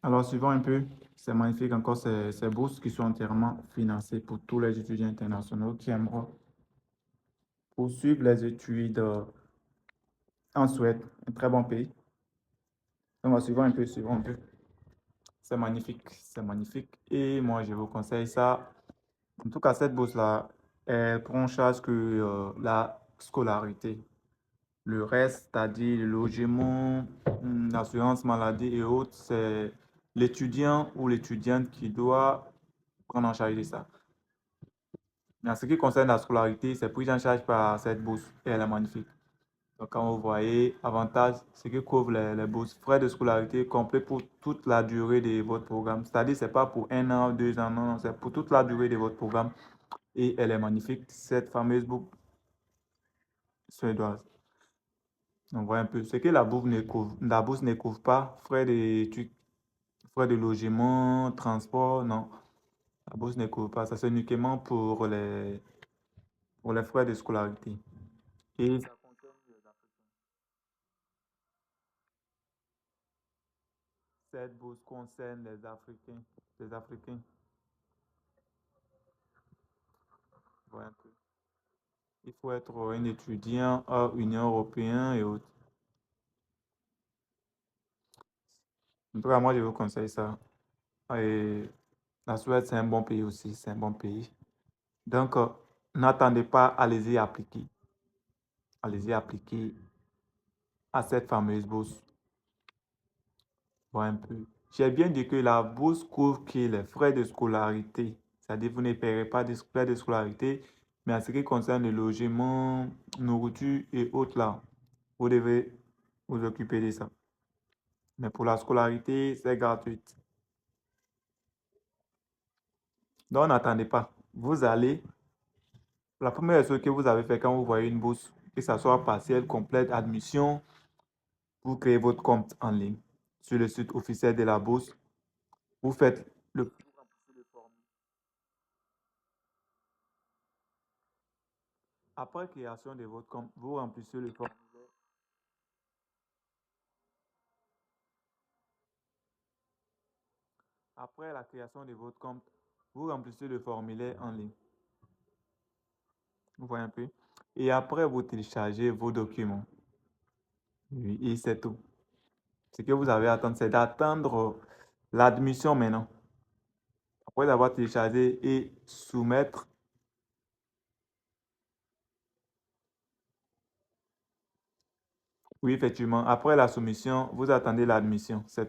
Alors, suivons un peu, c'est magnifique encore ces bourses qui sont entièrement financées pour tous les étudiants internationaux qui aimeront poursuivre les études en Suède, un très bon pays. Donc, suivons un peu, suivons un peu. C'est magnifique, c'est magnifique. Et moi, je vous conseille ça. En tout cas, cette bourse-là, elle prend en charge que la scolarité. Le reste, c'est-à-dire le logement, l'assurance maladie et autres, c'est l'étudiant ou l'étudiante qui doit prendre en charge de ça. En ce qui concerne la scolarité, c'est pris en charge par cette bourse et elle est magnifique. Donc, quand vous voyez, avantage, ce que couvrent les bourses, frais de scolarité complets pour toute la durée de votre programme. C'est-à-dire, ce n'est pas pour un an, 2 ans, non, non, c'est pour toute la durée de votre programme. Et elle est magnifique, cette fameuse bourse suédoise. On voit un peu ce que la bourse ne couvre pas, frais d'études, frais de logement, transport, non. La bourse ne couvre pas, ça c'est uniquement pour les frais de scolarité. Et cette bourse concerne les Africains. Les Africains, voilà un peu. Il faut être un étudiant hors Union européenne et autres. En tout cas, moi, je vous conseille ça. Et la Suède, c'est un bon pays aussi. C'est un bon pays. Donc, n'attendez pas, allez-y appliquer. Allez-y appliquer à cette fameuse bourse. Voilà un peu. J'ai bien dit que la bourse couvre que les frais de scolarité. C'est-à-dire que vous ne paierez pas de frais de scolarité, mais en ce qui concerne le logement, nourriture et autres là, vous devez vous occuper de ça. Mais pour la scolarité, c'est gratuit. Donc, n'attendez pas. Vous allez, la première chose que vous avez fait quand vous voyez une bourse, que ce soit partielle, complète, admission, vous créez votre compte en ligne sur le site officiel de la bourse. Vous faites le... Après création de votre compte, vous remplissez le formulaire. Après la création de votre compte, vous remplissez le formulaire en ligne. Vous voyez un peu. Et après, vous téléchargez vos documents. Oui, et c'est tout. Ce que vous avez à attendre, c'est d'attendre l'admission maintenant. Après avoir téléchargé et soumettre, oui, effectivement, après la soumission, vous attendez l'admission. C'est